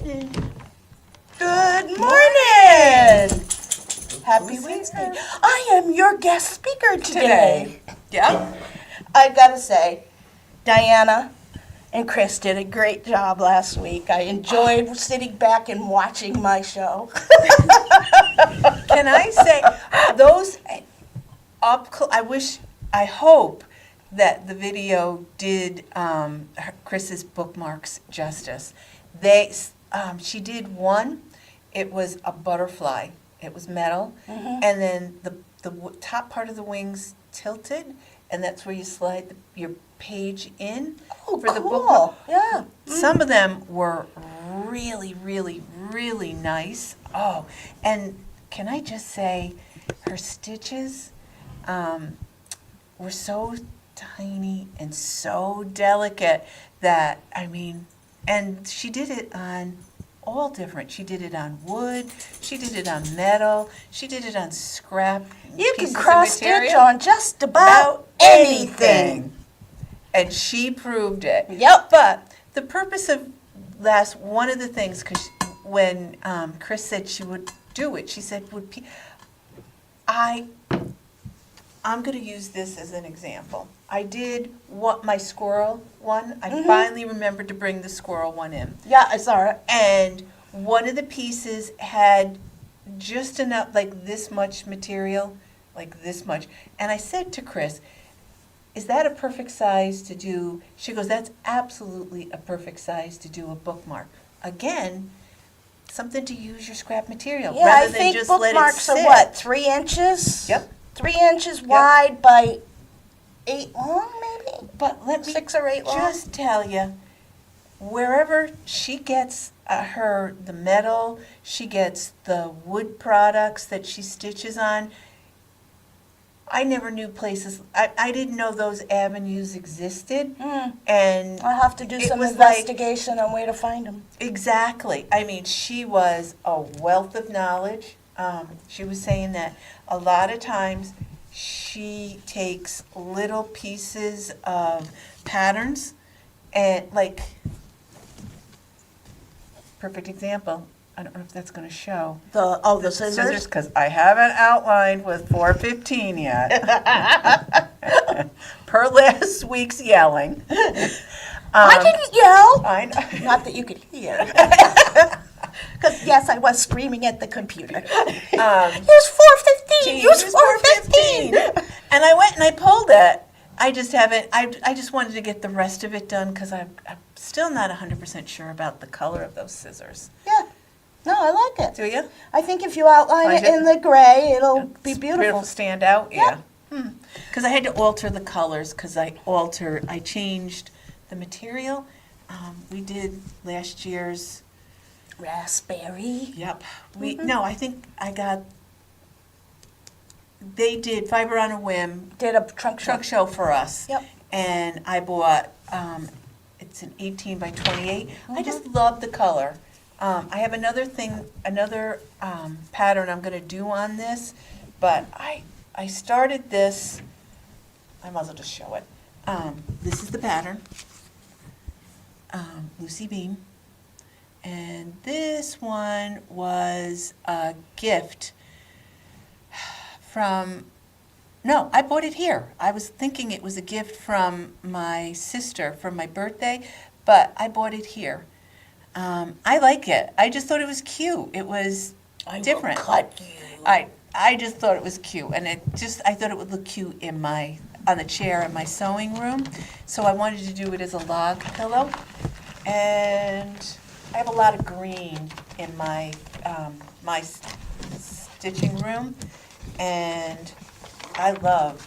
Good morning! Happy Wednesday. I am your guest speaker today. Yep. I gotta say, Diana and Chris did a great job last week. I enjoyed sitting back and watching my show. Can I say, those I hope that the video did Chris's bookmarks justice. She did one, it was a butterfly. It was metal, and then the top part of the wings tilted, and that's where you slide your page in Oh, for the cool. bookmark. Yeah. Some of them were really, really, really nice. Oh, and can I just say, her stitches were so tiny and so delicate that, and she did it on all different. She did it on wood, she did it on metal, she did it on scrap You can pieces of cross stitch material. on just about anything. And she proved it. Yep. But the purpose of one of the things, because when Chris said she would do it, she said, I'm going to use this as an example. I did my squirrel one. I finally remembered to bring the squirrel one in. Yeah, I saw it. And one of the pieces had just enough, like this much material, like this much. And I said to Chris, is that a perfect size to do? She goes, that's absolutely a perfect size to do a bookmark. Again, something to use your scrap material Yeah, rather I than think just let it bookmarks sit. are what, 3 inches? Yep. 3 inches wide by 8 long, maybe? But let me 6 or 8 long? just tell you, wherever she gets the metal, she gets the wood products that she stitches on, I never knew places, I didn't know those avenues existed. And I'll have to do it some was like- investigation on where to find them. Exactly. She was a wealth of knowledge. She was saying that a lot of times she takes little pieces of patterns and perfect example. I don't know if that's going to show. The scissors? Because I haven't outlined with 415 yet. Per last week's yelling. I didn't yell. I know. Not that you could hear. Because, yes, I was screaming at the computer. Use 415! Use 415! And I went and I pulled it. I just haven't, I just wanted to get the rest of it done because I'm still not 100% sure about the color of those scissors. Yeah. No, I like it. Do you? I think if you outline it in the gray, it'll be beautiful. Stand out, yeah. Because I had to alter the colors because I changed the material. We did last year's. Raspberry. Yep. No, I think they did Fiber on a Whim. Did a trunk show for us. Yep. And I bought, it's an 18 by 28. I just love the color. I have another pattern I'm going to do on this, but I started this, I might as well just show it. This is the pattern, Lucy Beam. And this one was a gift I bought it here. I was thinking it was a gift from my sister for my birthday, but I bought it here. I like it. I just thought it was cute. It was different. I will cut you. I just thought it was cute, and I thought it would look cute on the chair in my sewing room. So I wanted to do it as a log pillow, and I have a lot of green in my my stitching room, and I love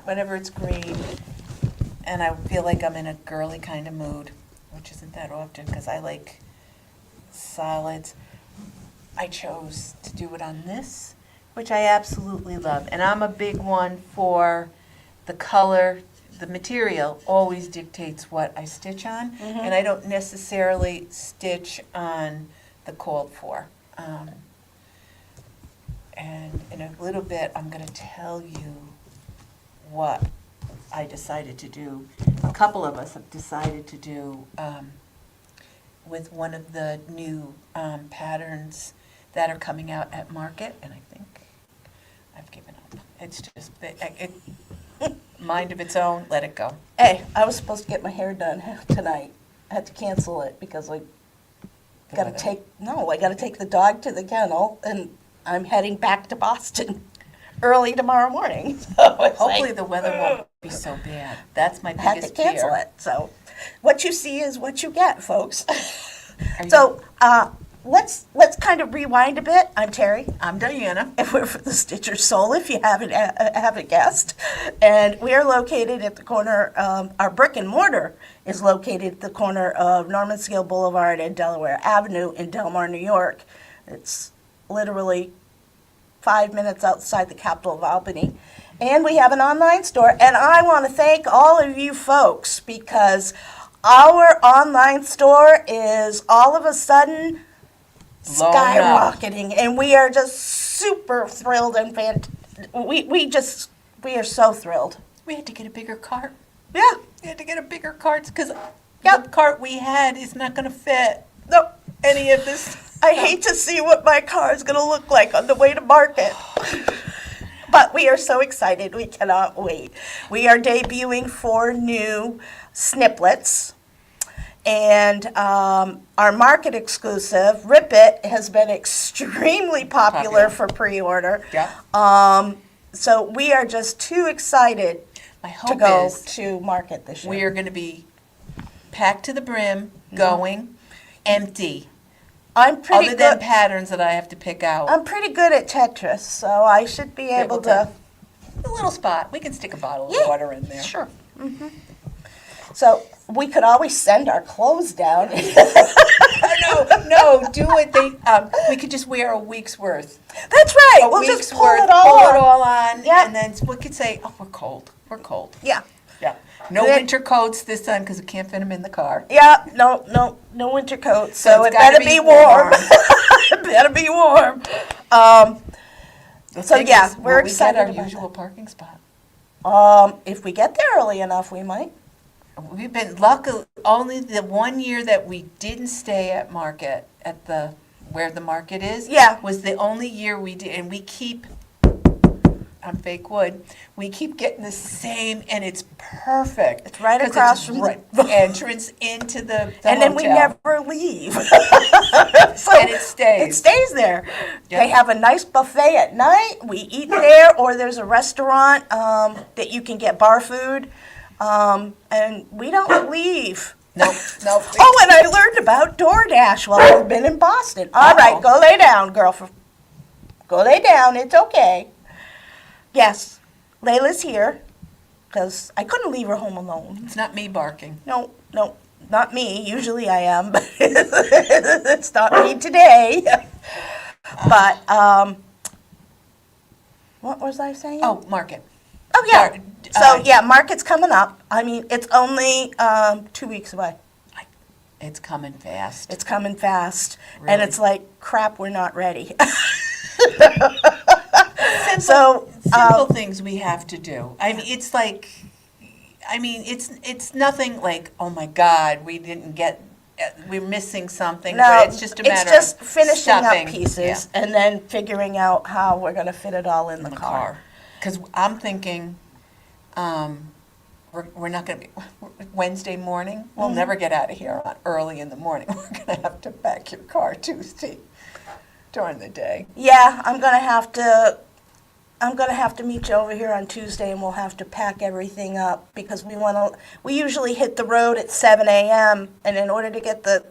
whenever it's green, and I feel like I'm in a girly kind of mood, which isn't that often because I like solids. I chose to do it on this, which I absolutely love, and I'm a big one for the color. The material always dictates what I stitch on, and I don't necessarily stitch on the called for. And in a little bit, I'm going to tell you what I decided to do. A couple of us have decided to do with one of the new patterns that are coming out at market, and I think I've given up. It's just, mind of its own, let it go. Hey, I was supposed to get my hair done tonight. I had to cancel it because I gotta take the dog to the kennel, and I'm heading back to Boston early tomorrow morning. So it's Hopefully like, the weather won't be so bad. That's my I had to biggest cancel fear. it. So what you see is what you get, folks. Are you- So let's kind of rewind a bit. I'm Terry. I'm Diana. And we're for the Stitcher Soul, if you haven't guessed. And we are located at the corner, our brick and mortar is located at the corner of Norman Scale Boulevard and Delaware Avenue in Delmar, New York. It's literally 5 minutes outside the capital of Albany. And we have an online store. And I want to thank all of you folks because our online store is all of a sudden Blown up. skyrocketing, and we are just super thrilled and we are so thrilled. We had to get a bigger cart. Yeah. We had to get a bigger cart because Yep. the cart we had is not going to fit No, any of this. I hate to see what my car is going to look like on the way to market. But we are so excited. We cannot wait. We are debuting 4 new snippets. And our market exclusive, Rip It, has been extremely popular for pre-order. Yeah. So we are just too excited My to hope go is to market this year. we are going to be packed to the brim, going empty. I'm pretty Other than good. patterns that I have to pick out. I'm pretty good at Tetris, so I should be able Able to. A little spot. We can stick a bottle of Yeah, water in there. Sure. So we could always send our clothes down. No, do it. We could just wear a week's worth. That's right. A We'll week's just pull worth, it all pull on. it all on, Yeah. and then we could say, "Oh, we're cold. We're cold." Yeah. Yeah. No Then- winter coats this time because we can't fit them in the car. Yeah. No winter coats. So it's it gotta better be warm. It better be warm. The So, thing yeah, is, we're will excited we get our about usual parking spot. If we get there early enough, we might. We've been lucky. Only the one year that we didn't stay at market at the where the market is. Yeah. Was the only year we did, and we keep. On fake wood, we keep getting the same, and it's perfect. It's right 'Cause across from right, the entrance into the And then we hotel. never leave. So And it stays. It stays there. Yep. They have a nice buffet at night. We eat there, or there's a restaurant that you can get bar food. And we don't leave. Nope. Oh, and I learned about DoorDash while I've been in Boston. All right, Oh. go lay down, girlfriend. Go lay down. It's okay. Yes, Layla's here because I couldn't leave her home alone. It's not me barking. No, not me. Usually I am, but it's not me today. But what was I saying? Oh, market. Oh yeah. Sorry. So yeah, market's coming up. I mean, it's only 2 weeks away. It's coming fast. It's coming fast, and Really? it's like crap. We're not ready. Simple, So, simple things we have to do. I mean, it's like, it's nothing like, oh my God, we didn't get, we're missing something. No, but it's just a matter it's just of finishing stuffing, up pieces yeah, and then figuring out how we're going to fit it all in the in the car. car. Because I'm thinking, we're not going to be, Wednesday morning, we'll Mm-hmm. never get out of here early in the morning. We're going to have to pack your car Tuesday during the day. Yeah, I'm gonna have to meet you over here on Tuesday, and we'll have to pack everything up because we usually hit the road at 7 a.m. and in order to get the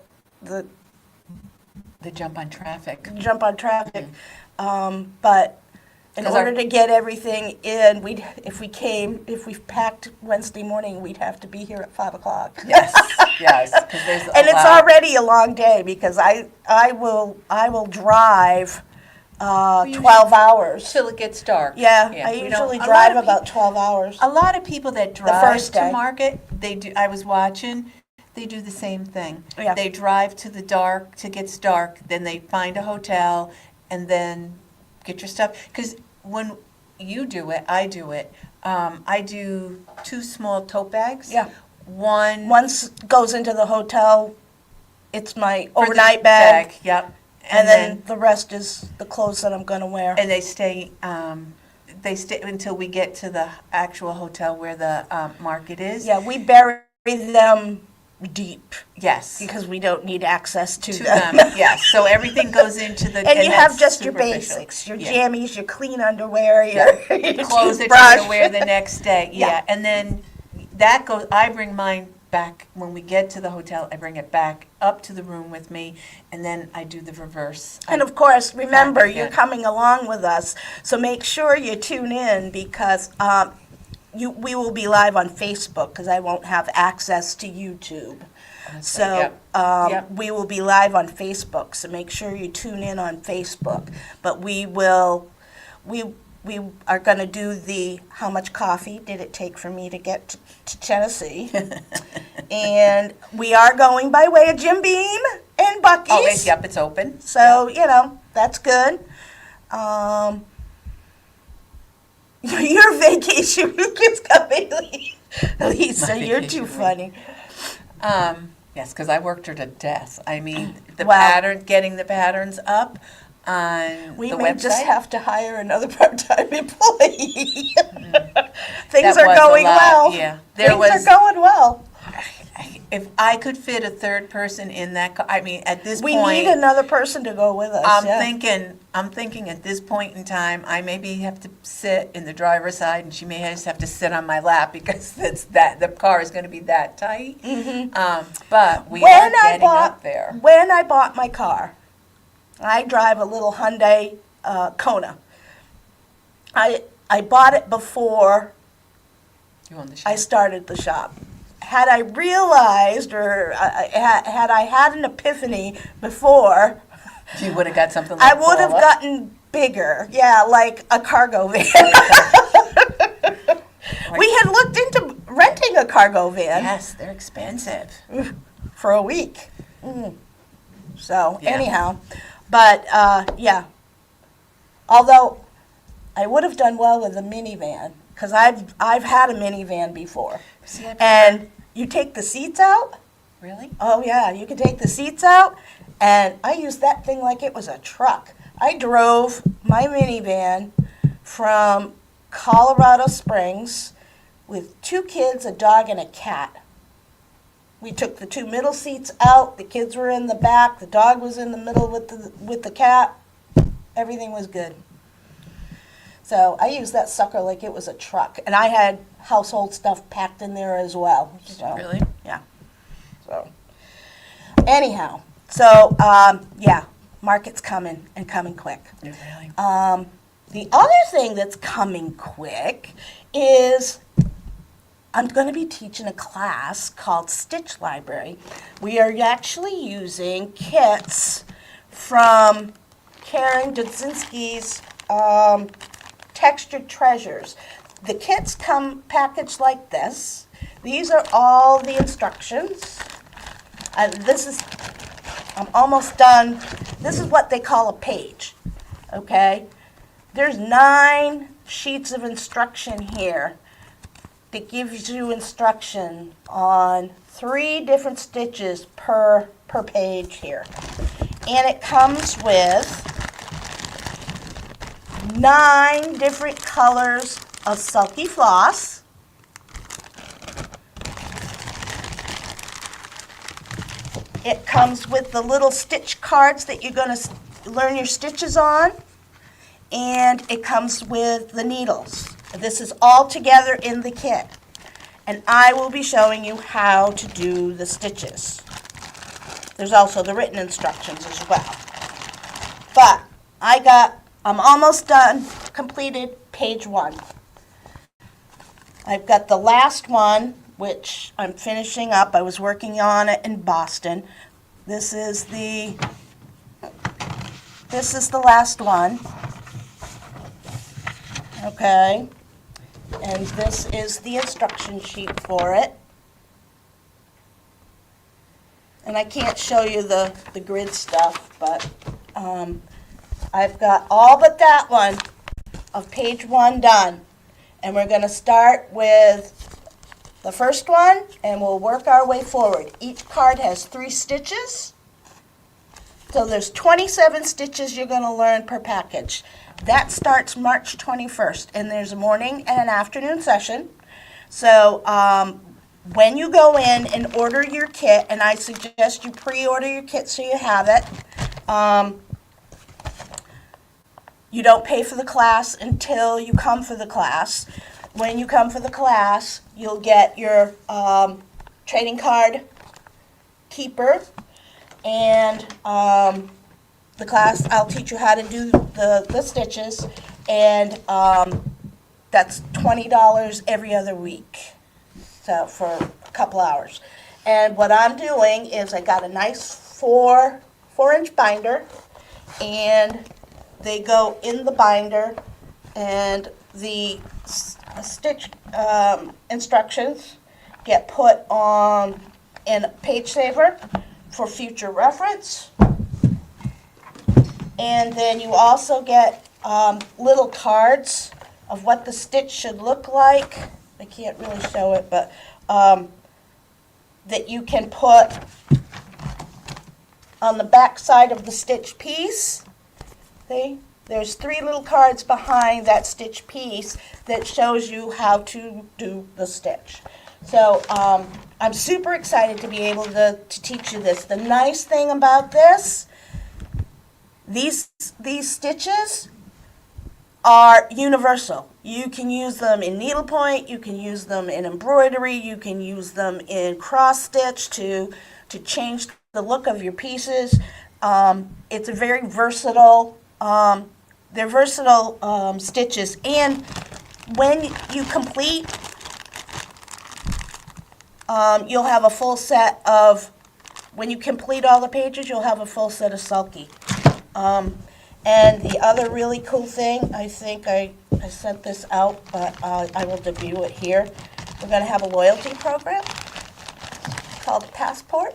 The jump on traffic. jump on traffic, but in 'Cause order our- to get everything in, if we packed Wednesday morning, we'd have to be here at 5 o'clock. Yes, yes. 'Cause there's a And it's lot. already a long day because I will drive 12 hours. Till it gets dark. Yeah, I we don't- usually a lot drive of about 12 hours. A lot of people that drive first to day. market, they do. I was watching. They do the same thing. Yeah. They drive to the dark till it gets dark. Then they find a hotel, and then get your stuff. Because when you do it, I do it. I do 2 small tote bags. Yeah. One. One goes into the hotel it's my For the overnight bag. Yep. And then the rest is the clothes that I'm gonna wear. And they stay until we get to the actual hotel where the market is. Yeah, we bury them deep Yes. because we don't need access to To them. them, yes. So everything goes into the. And you have that's just your superficial. basics, your Yeah. jammies, your clean underwear, your Clothes that you're toothbrush. gonna wear the next day. Yeah. Yeah. And then that goes. I bring mine back when we get to the hotel. I bring it back up to the room with me, and then I do the reverse. And of course, remember, Yeah. you're coming along with us, so make sure you tune in because we will be live on Facebook because I won't have access to YouTube. So Yep. we will be live on Facebook, so make sure you tune in on Facebook. But we are going to do the how much coffee did it take for me to get to Tennessee. And we are going by way of Jim Beam and Buc-ee's. Oh, yep, it's open. So, that's good. Your vacation week is coming, Lisa. You're too funny. Yes, because I worked her to death. I mean, Wow. getting the patterns up on We the may website. just have to hire another part-time employee. Things That are was a going lot, well. yeah. Things are going well. If I could fit a third person in that, I mean, at this We point, need another person to go with us. I'm yeah. thinking at this point in time, I maybe have to sit in the driver's side, and she may just have to sit on my lap because the car is going to be that tight. But we are getting up there. When I bought my car, I drive a little Hyundai Kona. I bought it before You own the I shop. started the shop. Had I realized or had I had an epiphany before, You would have got something I like would have Paula. gotten bigger. Yeah, like a cargo van. We had looked into renting a cargo van Yes, they're expensive. for a week. So Yeah. anyhow, but yeah. Although I would have done well with a minivan because I've had a minivan before. See, I And you take the seats out. really? Oh yeah, you can take the seats out, and I used that thing like it was a truck. I drove my minivan from Colorado Springs with 2 kids, a dog, and a cat. We took the 2 middle seats out. The kids were in the back. The dog was in the middle with the cat. Everything was good. So I used that sucker like it was a truck, and I had household stuff packed in there as well. So, Really? yeah. So anyhow, so yeah, market's coming and coming quick. Really? The other thing that's coming quick is I'm going to be teaching a class called Stitch Library. We are actually using kits from Karen Dudzinski's Textured Treasures. The kits come packaged like this. These are all the instructions. I'm almost done. This is what they call a page, okay? There's 9 sheets of instruction here that gives you instruction on 3 different stitches per page here. And it comes with 9 different colors of sulky floss. It comes with the little stitch cards that you're going to learn your stitches on. And it comes with the needles. This is all together in the kit. And I will be showing you how to do the stitches. There's also the written instructions as well. But I'm almost done, completed page 1. I've got the last one, which I'm finishing up. I was working on it in Boston. This is the last one. Okay. And this is the instruction sheet for it. And I can't show you the grid stuff, but I've got all but that one of page 1 done. And we're going to start with the first one, and we'll work our way forward. Each card has 3 stitches, So there's 27 stitches you're going to learn per package. That starts March 21st, and there's a morning and an afternoon session. So when you go in and order your kit, and I suggest you pre-order your kit so you have it, you don't pay for the class until you come for the class. When you come for the class, you'll get your trading card keeper, and the class, I'll teach you how to do the stitches, and that's $20 every other week, so for a couple hours. And what I'm doing is I got a nice 4-inch binder, and they go in the binder, and the stitch instructions get put on in a page saver for future reference. And then you also get little cards of what the stitch should look like. I can't really show it, but that you can put on the back side of the stitch piece. See? There's 3 little cards behind that stitch piece that shows you how to do the stitch. So I'm super excited to be able to teach you this. The nice thing about this, these stitches are universal. You can use them in needlepoint, you can use them in embroidery, you can use them in cross stitch to change the look of your pieces. It's a very versatile, they're versatile stitches, and when you complete, you'll have a full set of, when you complete all the pages, you'll have a full set of sulky. And the other really cool thing, I think I sent this out, but I will debut it here. We're going to have a loyalty program called Passport,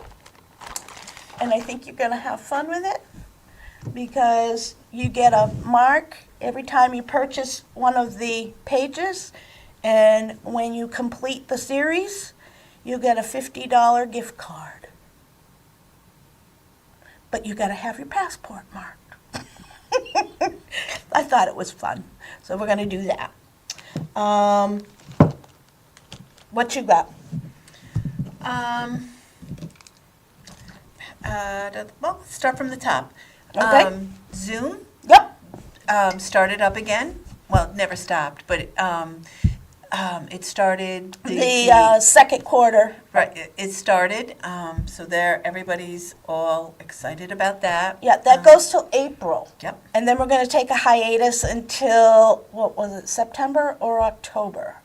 and I think you're going to have fun with it because you get a mark every time you purchase one of the pages, and when you complete the series, you get a $50 gift card. But you got to have your passport marked. I thought it was fun, so we're going to do that. What you got? Well, let's start from the top. Okay. Zoom Yep. started up again. Well, it never stopped, but it started The second quarter. right. It started. So everybody's all excited about that. Yeah, that goes till April. Yep. And then we're going to take a hiatus until, what was it, September or October?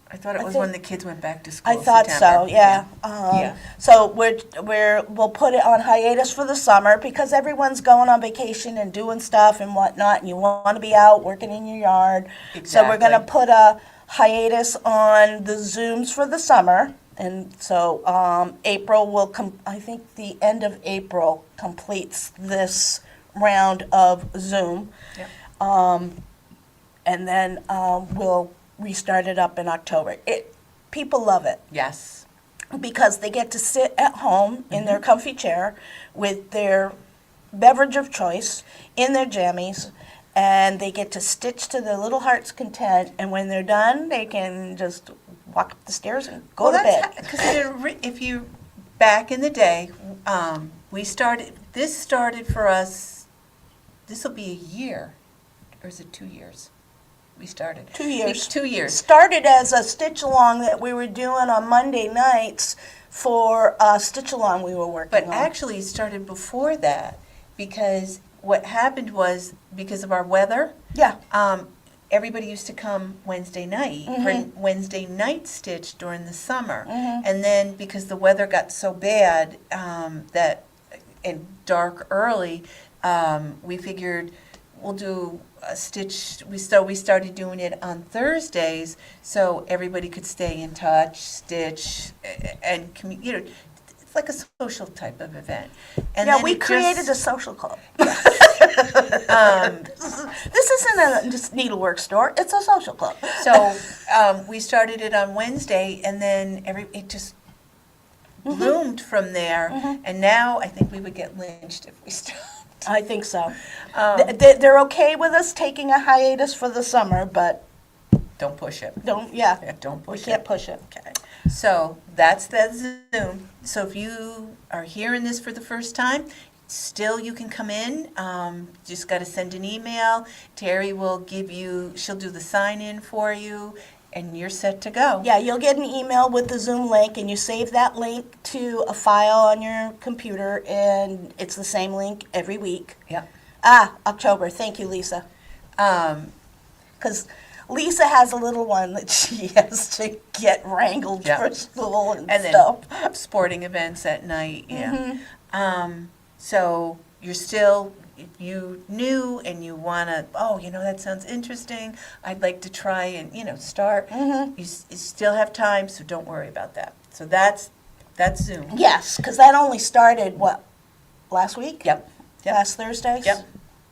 I thought it I was think- when the kids went back to school. I thought September. so, yeah. Yeah. So we'll put it on hiatus for the summer because everyone's going on vacation and doing stuff and whatnot, and you want to be out working in your yard. So we're going to Exactly. put a hiatus on the Zooms for the summer, and so April will I think the end of April completes this round of Zoom. Yep. And then we'll restart it up in October. People love it Yes. because they get to sit at home in their comfy chair with their beverage of choice in their jammies, and they get to stitch to their little heart's content, and when they're done, they can just walk up the stairs and go to bed. Because if you, back in the day, this started for us, this will be a year, or is it 2 years? We started. 2 years. 2 years. Started as a stitch along that we were doing on Monday nights for a stitch along we were working But on. actually, it started before that, because what happened was, because of our weather, Yeah. everybody used to come Wednesday night for Wednesday night stitch during the summer. And then because the weather got so bad that and dark early, we figured we'll do a stitch. We started doing it on Thursdays so everybody could stay in touch, stitch, and it's like a social type of event. And Yeah, then we it created just- a social club. um, This isn't a just needlework store, it's a social club. So we started it on Wednesday, and then it just bloomed from there, and now I think we would get lynched if we stopped. I think so. They're okay with us taking a hiatus for the summer, but Don't push it. don't Don't we push can't it. push it. Okay. So that's the Zoom. So if you are hearing this for the first time, still you can come in. Just got to send an email. Terry will she'll do the sign in for you, and you're set to go. Yeah, you'll get an email with the Zoom link, and you save that link to a file on your computer, and it's the same link every week. Yep. October. Thank you, Lisa. Um, Because Lisa has a little one that she has to get wrangled Yeah. for school and and then stuff. sporting events at night. Yeah. Mm-hmm. So you're still, if you knew and you want to, that sounds interesting, I'd like to try and, start. Mm-hmm. You still have time, so don't worry about that. So that's Zoom. Yes, because that only started, last week? Yep. Last Thursday? Yep.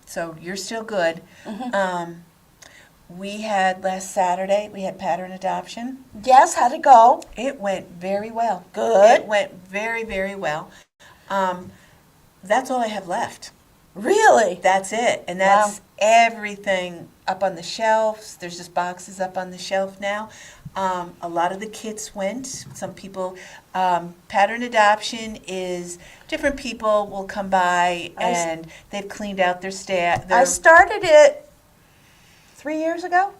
So you're still good. Mm-hmm. We had last Saturday, we had pattern adoption. Yes, how'd it go? It went very well. Good. It went very, very well. That's all I have left. Really? That's it. And that's everything up on the shelves. There's just boxes up on the shelf now. A lot of the kits went. Some people, pattern adoption is different people will come by and they've cleaned out their staff. I started it 3 years ago.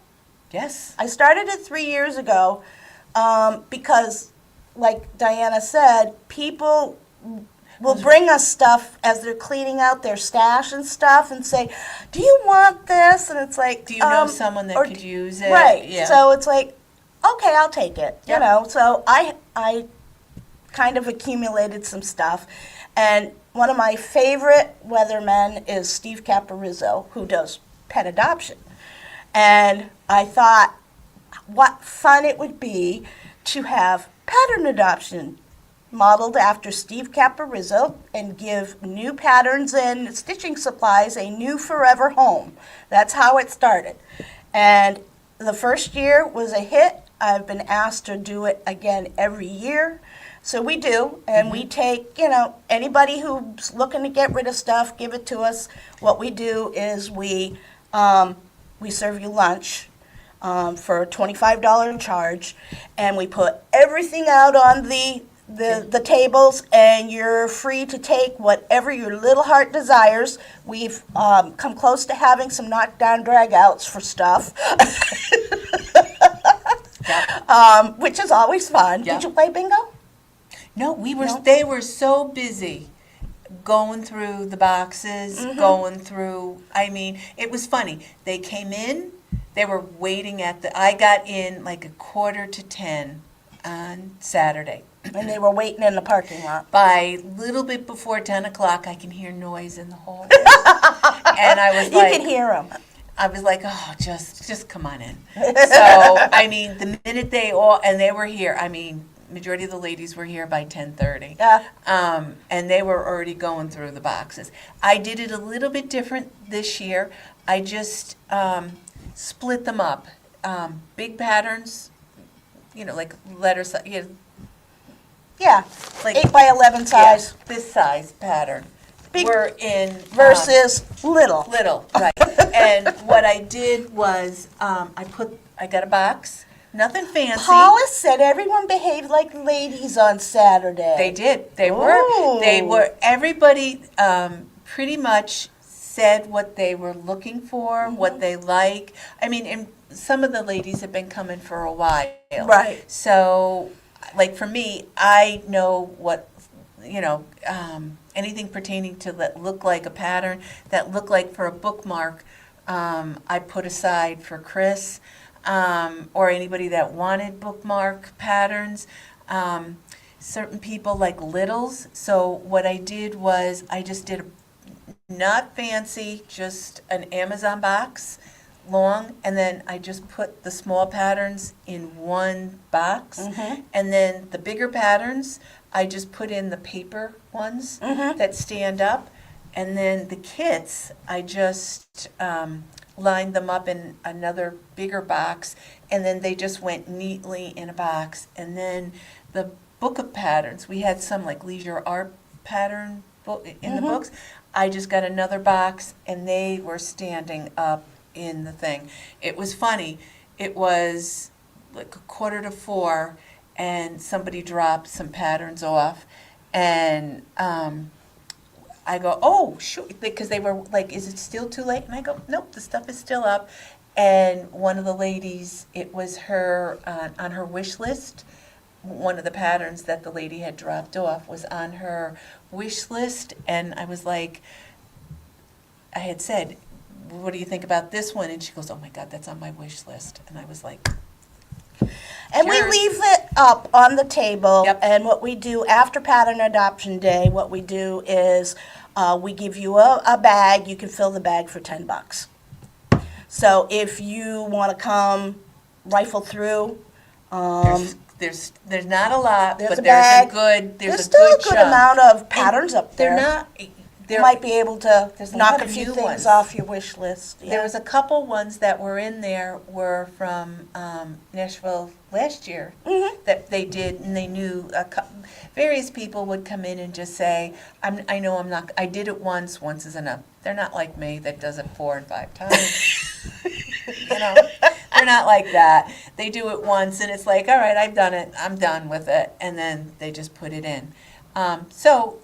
Yes. I started it 3 years ago because, like Diana said, people will bring us stuff as they're cleaning out their stash and stuff and say, do you want this? And it's like, Do you know someone that could use it? Right. Yeah. So it's like, okay, I'll take it. Yep. So I kind of accumulated some stuff. And one of my favorite weathermen is Steve Caparizzo, who does pet adoption. And I thought, what fun it would be to have pattern adoption modeled after Steve Caparizzo and give new patterns and stitching supplies a new forever home. That's how it started. And the first year was a hit. I've been asked to do it again every year. So we do, and we take, anybody who's looking to get rid of stuff, give it to us. What we do is we serve you lunch for a $25 charge, and we put everything out on the tables, and you're free to take whatever your little heart desires. We've come close to having some knockdown drag-outs for stuff, which is always fun. Yeah. Did you play bingo? No, No? they were so busy going through the boxes, going through, it was funny. They came in, they were waiting I got in like 9:45 on Saturday. And they were waiting in the parking lot. By a little bit before 10 o'clock, I can hear noise in the hallway. And I was You like, can hear them. I was like, oh, just come on in. So, the minute they were here, majority of the ladies were here by 10:30. Yeah. And they were already going through the boxes. I did it a little bit different this year. I just split them up. Big patterns, like letters, Yeah, like 8 by 11 size this size pattern. Big We're in versus little. little, right? And what I did was I got a box, nothing fancy. Paula said everyone behaved like ladies on Saturday. They did. They Ooh. were. Everybody pretty much said what they were looking for, what they like. And some of the ladies have been coming for a while. Right. So, like for me, I know what, anything pertaining to that look like a pattern, that look like for a bookmark, I put aside for Chris, or anybody that wanted bookmark patterns. Certain people like littles. So what I did was I just did not fancy, just an Amazon box, long, and then I just put the small patterns in one box, and then the bigger patterns, I just put in the paper ones that stand up, and then the kits, I just lined them up in another bigger box, and then they just went neatly in a box, and then the book of patterns. We had some like leisure art pattern book in the books. I just got another box, and they were standing up in the thing. It was funny. It was like 3:45, and somebody dropped some patterns off, and I go, oh, shoot, because they were like, is it still too late? And I go, nope, the stuff is still up. And one of the ladies, it was her, on her wish list, one of the patterns that the lady had dropped off was on her wish list, and I was like, I had said, what do you think about this one? And she goes, oh my God, that's on my wish list. And I was like, And we sure. leave it up on the table, Yep. and what we do after Pattern Adoption Day, what we do is we give you a bag. You can fill the bag for $10. So if you want to come rifle through, There's not a lot, There's but a bag. there's a still good a good chunk. amount of patterns up there. They're not, You they're, might be able to There's a knock lot a of few new things ones. off your wish list. there was a couple ones that were in there were from Nashville last year that they did, and they knew various people would come in and just say, I know I'm not, I did it once is enough. They're not like me that does it 4 and 5 times. You know, they're not like that. They do it once, and it's like, all right, I've done it, I'm done with it, and then they just put it in. So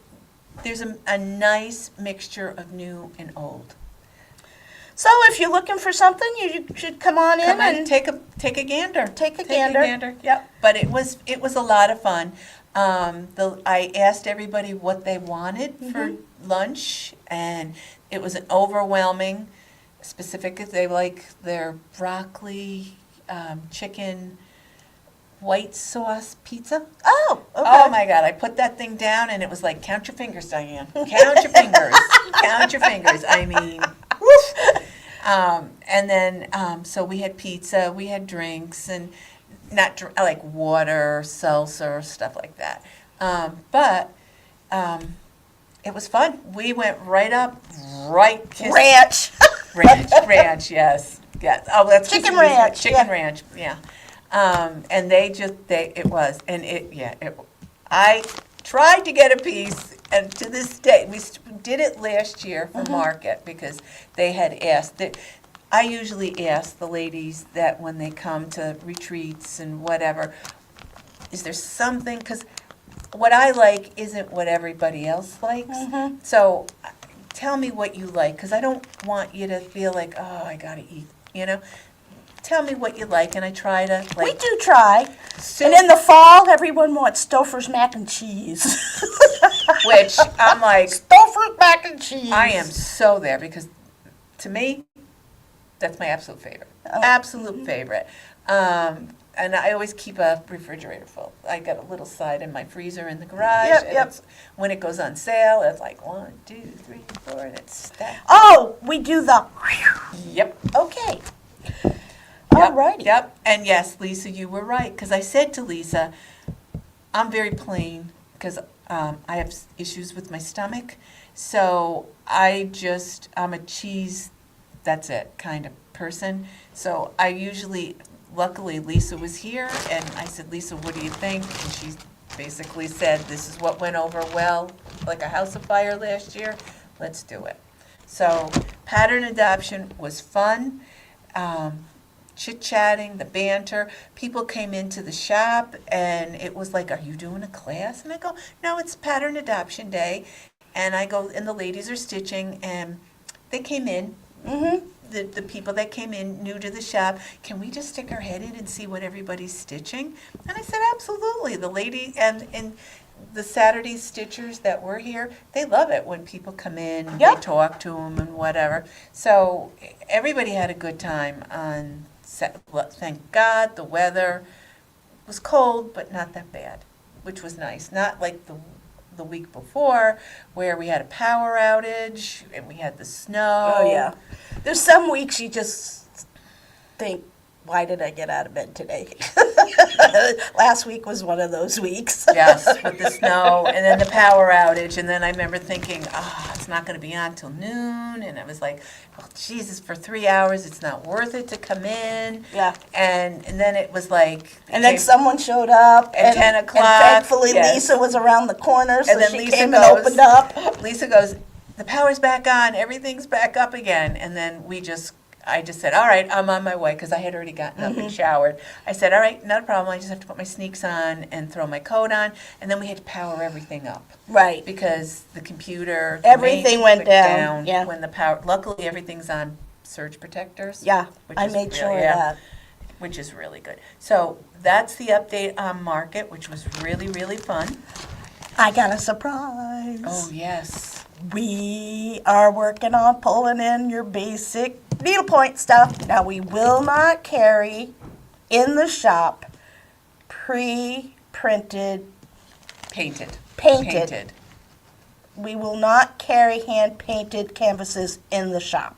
there's a nice mixture of new and old. So if you're looking for something, you should come on in Come on, and take a gander. Take a gander. Yep. But it was a lot of fun. I asked everybody what they wanted for lunch, and it was an overwhelming. Specific, they like their broccoli, chicken, white sauce pizza. Oh, okay. Oh my God, I put that thing down and it was like, count your fingers, Diane. Count your fingers. Count your fingers. I mean, woof. And then, so we had pizza, we had drinks, and like water, salsa, stuff like that. But it was fun. We went right up, Ranch. ranch, yes. Oh, that's Chicken ranch, Chicken yeah. ranch, yeah. And I tried to get a piece, and to this day, we did it last year for market because they had asked. I usually ask the ladies that when they come to retreats and whatever, is there something, because what I like isn't what everybody else likes. So tell me what you like, because I don't want you to feel like, oh, I gotta eat, you know? Tell me what you like, and I try to, We like, do try. soup, And in the fall, everyone wants Stouffer's mac and cheese. which I'm like, Stouffer's mac and cheese. I am so there, because to me, that's my absolute favorite. Absolute favorite. And I always keep a refrigerator full. I got a little side in my freezer in the garage. Yep, and yep. It's, when it goes on sale, it's like 1, 2, 3, 4, and it's stacked. Oh, we do the. Yep. Okay. Yep, Alrighty. Yep, and yes, Lisa, you were right, because I said to Lisa, I'm very plain, because I have issues with my stomach, so I'm a cheese, that's it, kind of person. So I usually, luckily Lisa was here, and I said, Lisa, what do you think? And she basically said, this is what went over well, like a house of fire last year, let's do it. So pattern adoption was fun. Chit-chatting, the banter. People came into the shop, and it was like, are you doing a class? And I go, no, it's Pattern Adoption Day. And I go, and the ladies are stitching, and they came in. The people that came in new to the shop, can we just stick our head in and see what everybody's stitching? And I said, absolutely. The lady and the Saturday stitchers that were here, they love it when people come in, and Yep. they talk to them and whatever. So everybody had a good time on thank God. The weather was cold, but not that bad, which was nice. Not like the week before, where we had a power outage and we had the snow. Oh, yeah. There's some weeks you just think, why did I get out of bed today? Last week was one of those weeks. Yes, with the snow and then the power outage, and then I remember thinking, it's not going to be on till noon. And I was like, oh, Jesus, for 3 hours, it's not worth it to come in. Yeah. And then it was like. And then someone showed up. At 10 o'clock. And thankfully yes. Lisa was around the corner, so and then she Lisa came goes, and opened up. Lisa goes, the power's back on, everything's back up again. And then I just said, all right, I'm on my way, because I had already gotten up and showered. I said, all right, not a problem. I just have to put my sneaks on and throw my coat on. And then we had to power everything up. Right. Because the computer, Everything went down. Yeah. When the power, luckily everything's on surge protectors. Yeah, which I is made really- sure of yeah, that. which is really good. So that's the update on Market, which was really, really fun. I got a surprise. Oh, yes. We are working on pulling in your basic needlepoint stuff. Now, we will not carry in the shop pre-printed, Painted. We will not carry hand-painted canvases in the shop.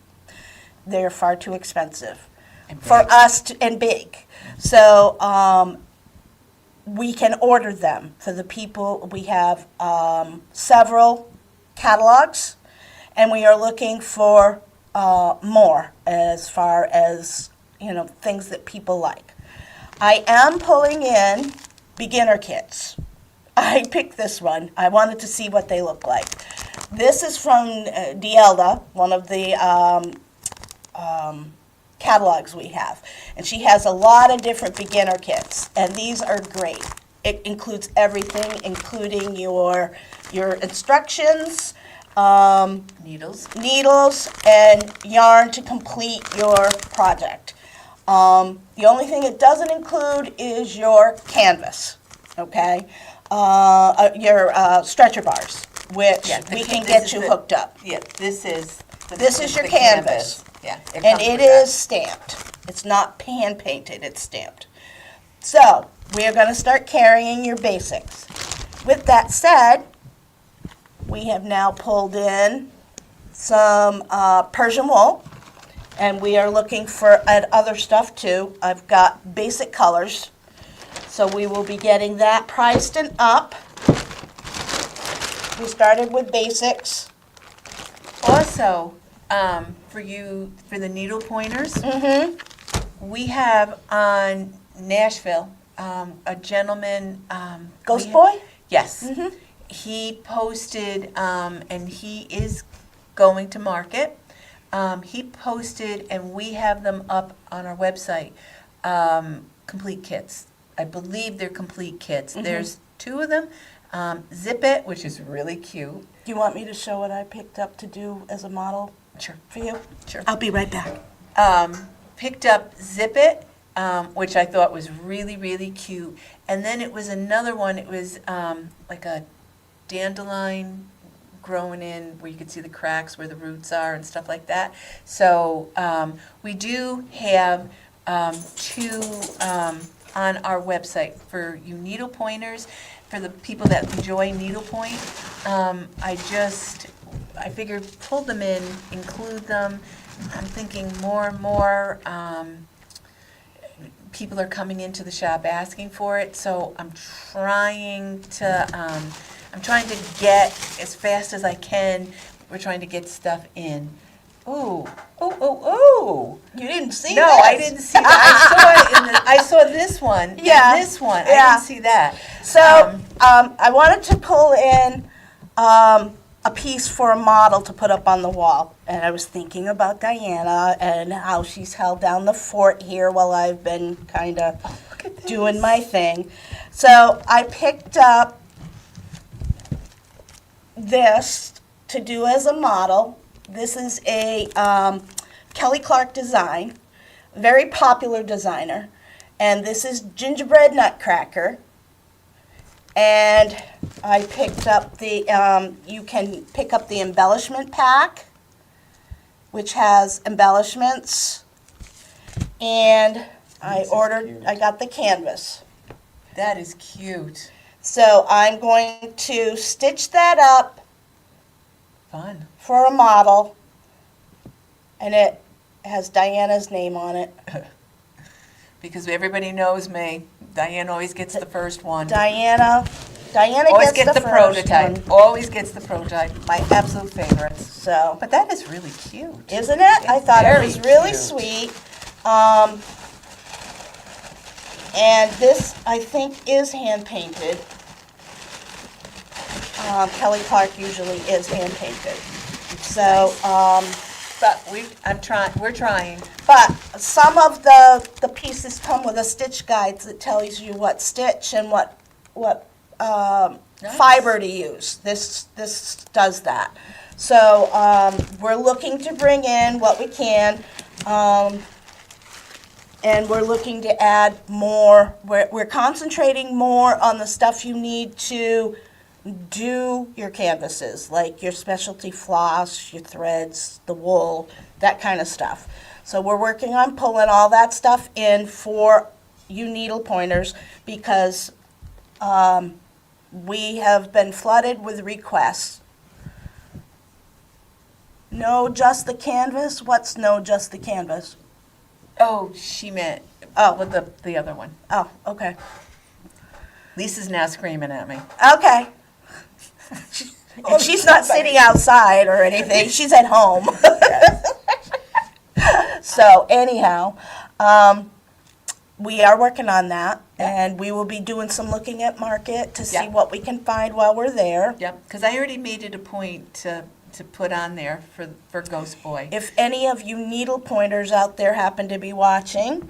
They're far too expensive And for big. us to, and big. So we can order them for the people. We have several catalogs, and we are looking for more as far as, things that people like. I am pulling in beginner kits. I picked this one. I wanted to see what they look like. This is from Dielda, one of the catalogs we have. And she has a lot of different beginner kits, and these are great. It includes everything, including your instructions, Needles. needles, and yarn to complete your project. The only thing it doesn't include is your canvas, okay? Your stretcher bars, which Yeah, we this can is get you the- hooked up. Yeah, this is. This is your the canvas. Yeah. And comes it with that. is stamped. It's not hand painted, it's stamped. So, we are going to start carrying your basics. With that said, we have now pulled in some Persian wool, and we are looking for other stuff too. I've got basic colors, so we will be getting that priced and up. We started with basics. Also, for the needle pointers, we have on Nashville, a gentleman. Ghost we- Boy? Yes. He posted, and he is going to market. He posted, and we have them up on our website, complete kits. I believe they're complete kits. There's 2 of them. Zip It, which is really cute. Do you want me to show what I picked up to do as a model Sure. for you? Sure. I'll be right back. Picked up Zip It, which I thought was really, really cute. And then it was another one, it was like a dandelion growing in where you could see the cracks where the roots are and stuff like that. So we do have 2 on our website for you needle pointers, for the people that enjoy needlepoint. I figured pull them in, include them. I'm thinking more and more people are coming into the shop asking for it, so I'm trying to get as fast as I can. We're trying to get stuff in. Ooh. You didn't see No, this? I didn't see that. I saw this one. and Yeah, This one. I yeah. didn't see that. So, I wanted to pull in a piece for a model to put up on the wall. And I was thinking about Diana and how she's held down the fort here while I've been kind of Look at this. doing my thing. So I picked up this to do as a model. This is a Kelly Clark design, very popular designer. And this is gingerbread nutcracker. And I picked up you can pick up the embellishment pack, which has embellishments. And I got the canvas. That is cute. So I'm going to stitch that up Fun. for a model, and it has Diana's name on it. Because everybody knows me. Diane always gets the first one. Diana Diana Always gets gets the the first prototype. one. Always gets the prototype. My absolute favorites. So, But that is really cute. isn't it? I thought it Very was really cute. sweet. And this, I think, is hand painted. Kelly Clark usually is hand painted. So, But we're trying. but some of the pieces come with a stitch guide that tells you what stitch and what Nice. fiber to use. This does that. So we're looking to bring in what we can, and we're looking to add more. We're concentrating more on the stuff you need to do your canvases, like your specialty floss, your threads, the wool, that kind of stuff. So we're working on pulling all that stuff in for you needle pointers because we have been flooded with requests. No, just the canvas? What's no, just the canvas? Oh, she meant with the other one. Oh, okay. Lisa's now screaming at me. Okay. And she's not sitting outside or anything. She's at home. So anyhow, we are working on that, and we will be doing some looking at market to see Yeah. what we can find while we're there. Yep, because I already made it a point to put on there for Ghost Boy. If any of you needle pointers out there happen to be watching,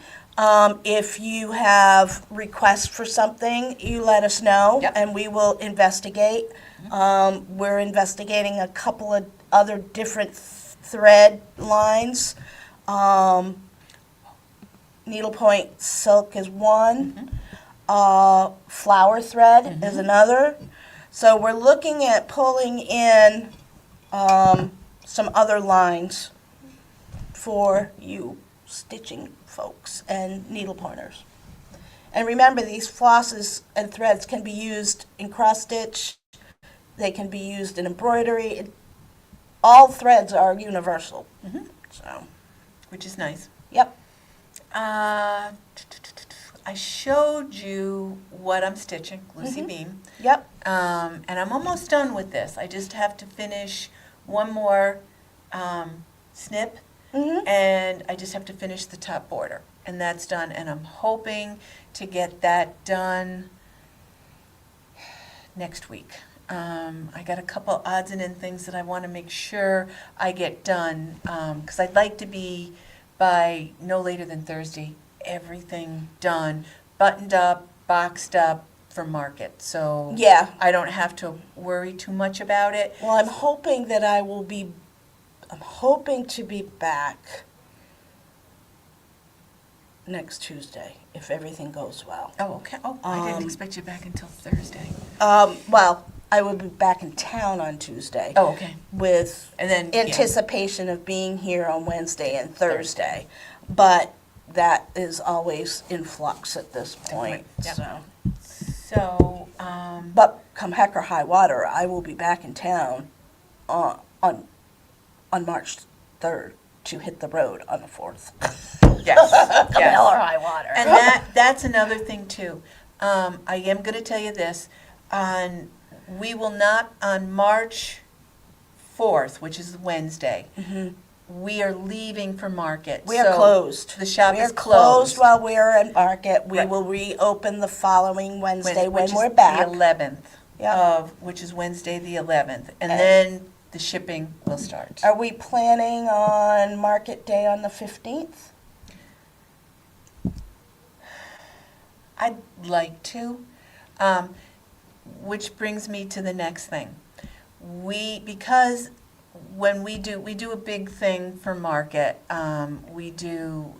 if you have requests for something, you let us know, Yep. and we will investigate. We're investigating a couple of other different thread lines. Needlepoint silk is one. Flower thread is another. So we're looking at pulling in some other lines for you stitching folks and needle pointers. And remember, these flosses and threads can be used in cross stitch. They can be used in embroidery. All threads are universal. So, Which is nice. yep. I showed you what I'm stitching, Lucy Beam. Yep. And I'm almost done with this. I just have to finish one more snip, and I just have to finish the top border. And that's done, and I'm hoping to get that done next week. I got a couple odds and ends things that I want to make sure I get done, because I'd like to be, by no later than Thursday, everything done, buttoned up, boxed up for market. So Yeah. I don't have to worry too much about it. Well, I'm hoping to be back next Tuesday, if everything goes well. Oh, okay. Oh, I didn't expect you back until Thursday. Well, I will be back in town on Tuesday. Oh, okay. With And then, yeah. anticipation of being here on Wednesday and Thursday. But that is always in flux at this point, Yep. so. So, But come heck or high water, I will be back in town on March 3rd to hit the road on the 4th. yes, Come yes. hell or high water. And that's another thing too. I am going to tell you this. We will not, on March 4th, which is Wednesday, we are leaving for market. We are So closed. The shop We is are closed closed. while we're at market. We Right. will reopen the following Wednesday when which we're is back. the 11th Yeah. which is Wednesday the 11th. And Okay. then the shipping will start. Are we planning on market day on the 15th? I'd like to, which brings me to the next thing. Because when we do a big thing for market, we do,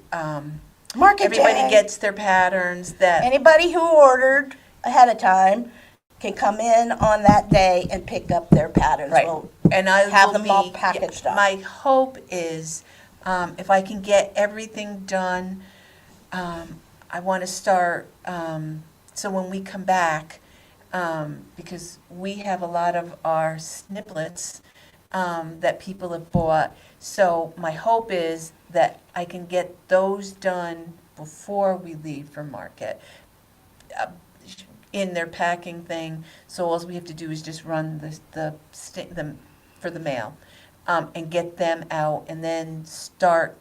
Market everybody day. gets their patterns that, Anybody who ordered ahead of time can come in on that day and pick up their patterns. right, We'll and I have will them all be- packaged up. My hope is, if I can get everything done, I want to start, so when we come back, because we have a lot of our snippets that people have bought. So my hope is that I can get those done before we leave for market. in their packing thing, so all we have to do is just run the for the mail, and get them out, and then start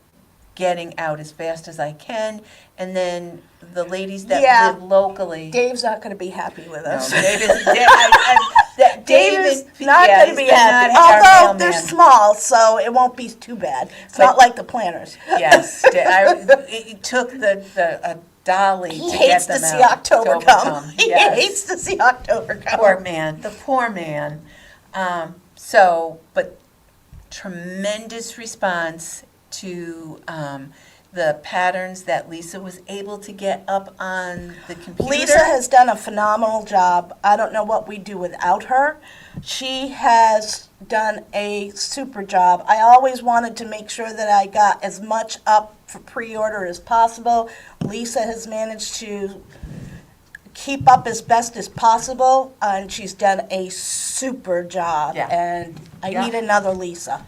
getting out as fast as I can, and then the ladies that Yeah. live locally. Dave's not going to be happy with No, us. Dave is, Dave is not yeah, going to he's be been happy. not our Although they're mailman. small, so it won't be too bad. It's But- not like the planners. Yes, it took the dolly He to hates get to them see out. October to come. overcome. He Yes. hates to see October come. Poor man, the poor man. But tremendous response to the patterns that Lisa was able to get up on the computer. Lisa has done a phenomenal job. I don't know what we'd do without her. She has done a super job. I always wanted to make sure that I got as much up for pre-order as possible. Lisa has managed to keep up as best as possible, and she's done a super job. Yeah. And I Yeah. need another Lisa.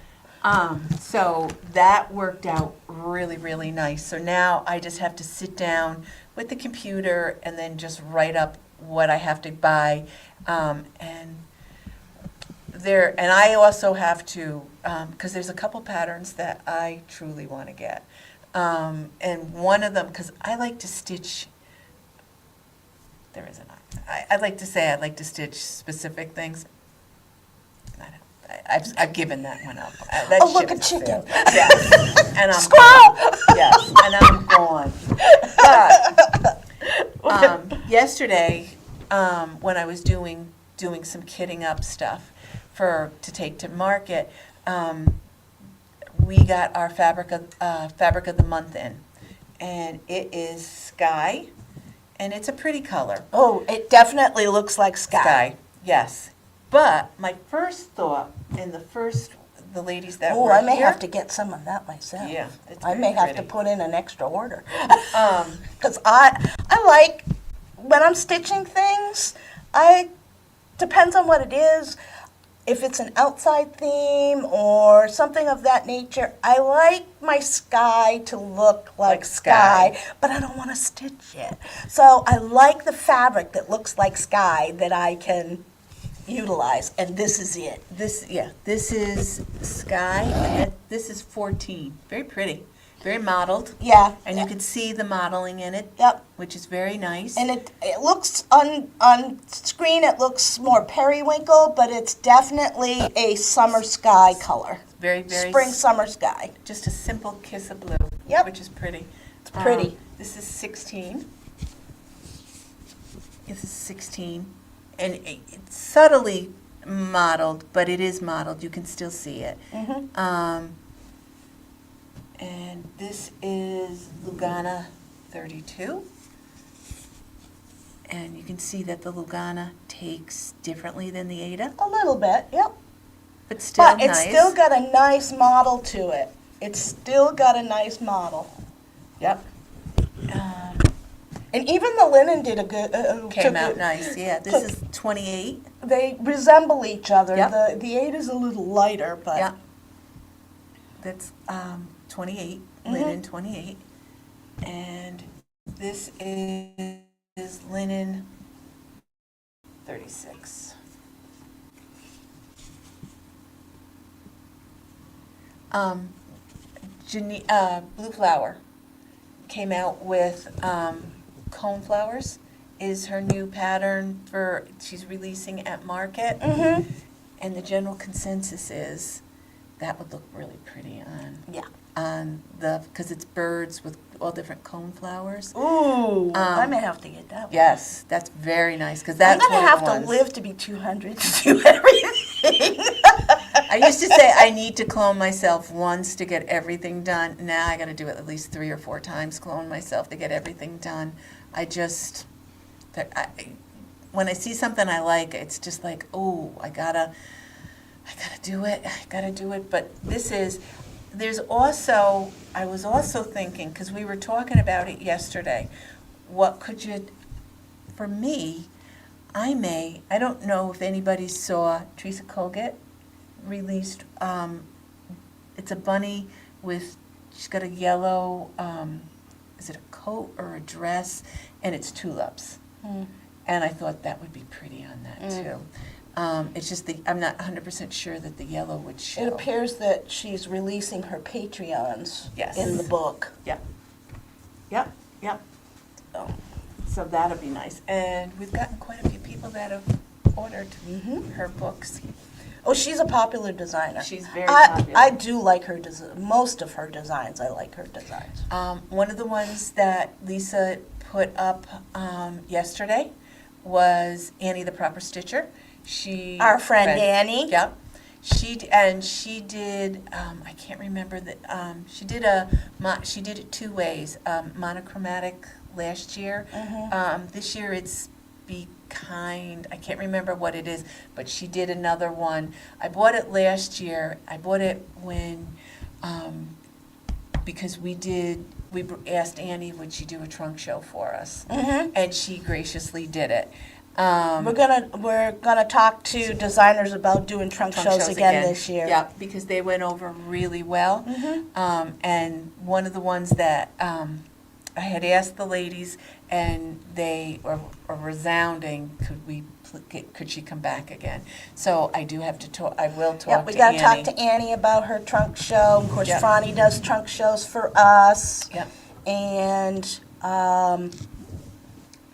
So that worked out really, really nice. So now I just have to sit down with the computer and then just write up what I have to buy. And I also have to, because there's a couple patterns that I truly want to get. And one of them, because I like to stitch, there isn't, I'd like to say I'd like to stitch specific things. I've given that one up. That Oh, look, ship a has chicken. sailed. Yes, and I'm Squirrel! yes, and I'm gone. But yesterday, when I was doing some kitting up stuff to take to market, we got our fabric of the month in, and it is Sky, and it's a pretty color. Oh, it definitely looks like Sky, yes. But my first thought, and the ladies that Oh, were I may here, have to get some of that myself. Yeah, it's I very may have to pretty. put in an extra order. Um, Because I like, when I'm stitching things, depends on what it is. If it's an outside theme or something of that nature, I like my sky to look like Like sky, sky. but I don't want to stitch it. So I like the fabric that looks like sky that I can utilize, and this is it. This is Sky, and this is 14. Very pretty, very modeled, Yeah. and you can see the modeling in it, Yep. which is very nice. And it looks, on screen, it looks more periwinkle, but it's definitely a summer sky color. very, very Spring, summer sky. just a simple kiss of blue, Yep. which is pretty. It's pretty. This is 16. This is 16, and it's subtly modeled, but it is modeled. You can still see it. Mm-hmm. And this is Lugana 32. And you can see that the Lugana takes differently than the Ada, A little bit, yep. but still But nice. it's still got a nice model to it. It's still got a nice model. Yep. And even the linen did a good, Came out nice, yeah. This is 28. They resemble each other. Yep. The 8 is a little lighter, but Yeah. That's 28, linen 28. And this is linen 36. Blue Flower came out with cone flowers, is her new pattern she's releasing at market. Mhm. And the general consensus is that would look really pretty yeah. because it's birds with all different cone flowers. Ooh, I may have to get that one. Yes, that's very nice, because I'm that's gonna one of have the to ones. live to be 200 to do everything. I used to say I need to clone myself once to get everything done. Now I got to do it at least 3 or 4 times, clone myself to get everything done. When I see something I like, it's just like, oh, I gotta do it. But I was also thinking, because we were talking about it yesterday, for me, I don't know if anybody saw Teresa Colgate released, it's a bunny she's got a yellow, is it a coat or a dress, and it's tulips. and I thought that would be pretty on that too. It's just I'm not 100% sure that the yellow would show. It appears that she's releasing her Patreons Yes. in the book. Yep. Yep. Yep. So that'll be nice. And we've gotten quite a few people that have ordered her books. Oh, she's a popular designer. She's very popular. I do like her most of her designs. I like her designs. One of the ones that Lisa put up yesterday was Annie the Proper Stitcher. Our friend Annie. Yep. She did. I can't remember that. She did it two ways. Monochromatic last year. This year it's Be Kind. I can't remember what it is, but she did another one. I bought it last year. I bought it when because we asked Annie would she do a trunk show for us, and she graciously did it. We're gonna talk to designers about doing trunk shows again this year. Yeah, because they went over really well. And one of the ones that I had asked the ladies, and they were resounding. Could she come back again? So I do have to talk. I will talk. Yep, we to gotta Annie. talk to Annie about her trunk show. Of course, Yep. Franny does trunk shows for us. Yep. And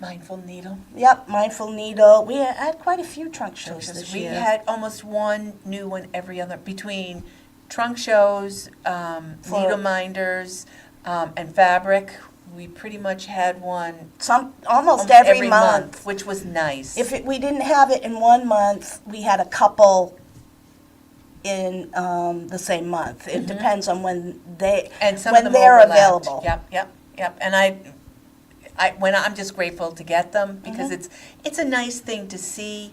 Mindful Needle. yep, Mindful Needle. We had quite a few trunk shows this We year. had almost one new one every other between trunk shows, needle minders, and fabric. We pretty much had one almost every month. which was nice. If we didn't have it in one month, we had a couple in the same month. It depends on when some of them they're overlapped. available. Yep. And I'm just grateful to get them because it's a nice thing to see,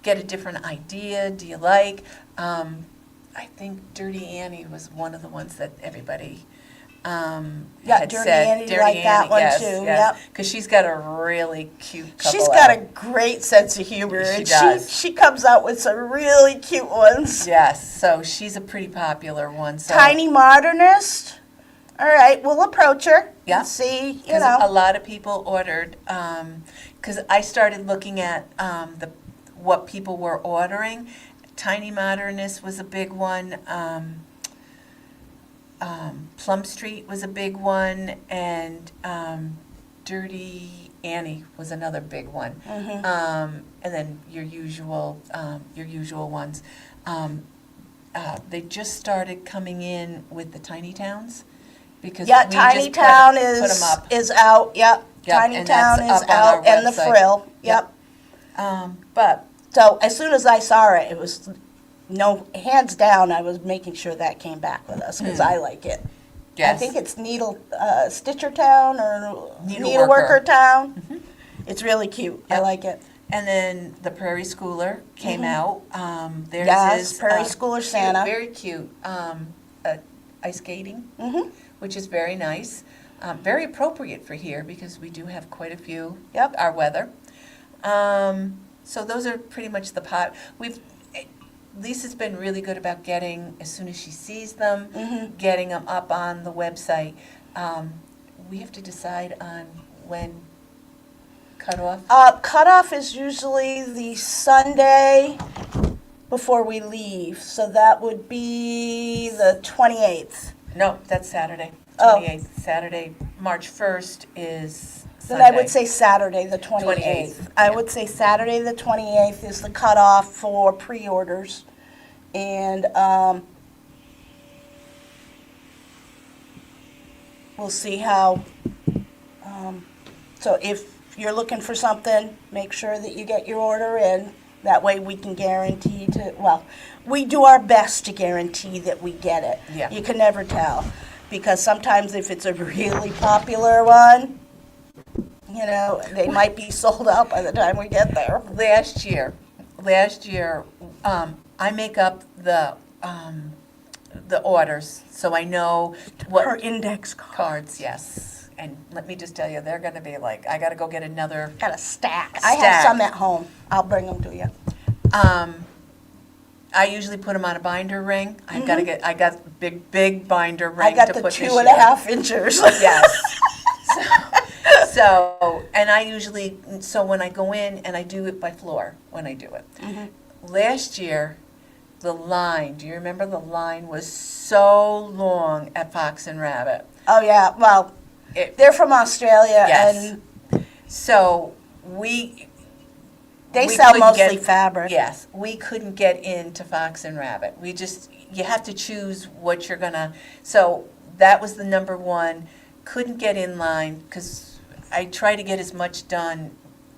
get a different idea. Do you like? I think Dirty Annie was one of the ones that everybody had Dirty said. Annie liked that one yes, too. yes. Yep. Because she's got a really cute couple. She's got out. a great sense of humor, She and does. she comes out with some really cute ones. Yes, so she's a pretty popular one. So. Tiny Modernist. All right, we'll approach her. Yeah. And see, you Because know. a lot of people ordered, because I started looking at what people were ordering. Tiny Modernist was a big one. Plum Street was a big one, and Dirty Annie was another big one. And then your usual ones. They just started coming in with the Tiny Towns. Because Yeah, we Tiny just Town put 'em up. is out. Yep. Yep, Tiny and Town that's is up on our out, and the website. Frill. Yep. But So as soon as I saw it, it was hands down. I was making sure that came back with us because I like it. yes, I think it's Stitcher Town or Needleworker. Needleworker Town. It's really cute. I Yep. like it. and then the Prairie Schooler came out. Theirs Yes, is Prairie Schooler cute, Santa. very cute. Ice skating, Mm-hmm. which is very nice. Very appropriate for here because we do have quite a few. Yep. Our weather. So those are pretty much the pot. Lisa's been really good about getting, as soon as she sees them, getting them up on the website. We have to decide on when cutoff. Cutoff is usually the Sunday before we leave, so that would be the 28th. No, that's Saturday, Oh. 28th. Saturday, March 1st is Then Sunday. I would say Saturday, the 28th. 28th. I would say Saturday, the 28th is the cutoff for pre-orders. And we'll see how, so if you're looking for something, make sure that you get your order in. That way we can guarantee we do our best to guarantee that we get it. Yeah. You can never tell. Because sometimes if it's a really popular one, they might be sold out by the time we get there. Last year, I make up the orders, so I know what. Her index card. Cards, yes. And let me just tell you, they're gonna be like, I gotta go get another. Got a stack. I have some at home. I'll bring them to you. I usually put them on a binder ring. I got big binder ring I got to the put this 2.5 inches. Yes. So, and I usually, so when I go in and I do it by floor when I do it. Last year, the line, do you remember the line was so long at Fox and Rabbit? Oh, yeah, well, It, they're from Australia, yes. and So we they we sell couldn't mostly get- fabric. Yes, we couldn't get into Fox and Rabbit. We just, you have to choose what you're gonna, so that was the number one. Couldn't get in line because I try to get as much done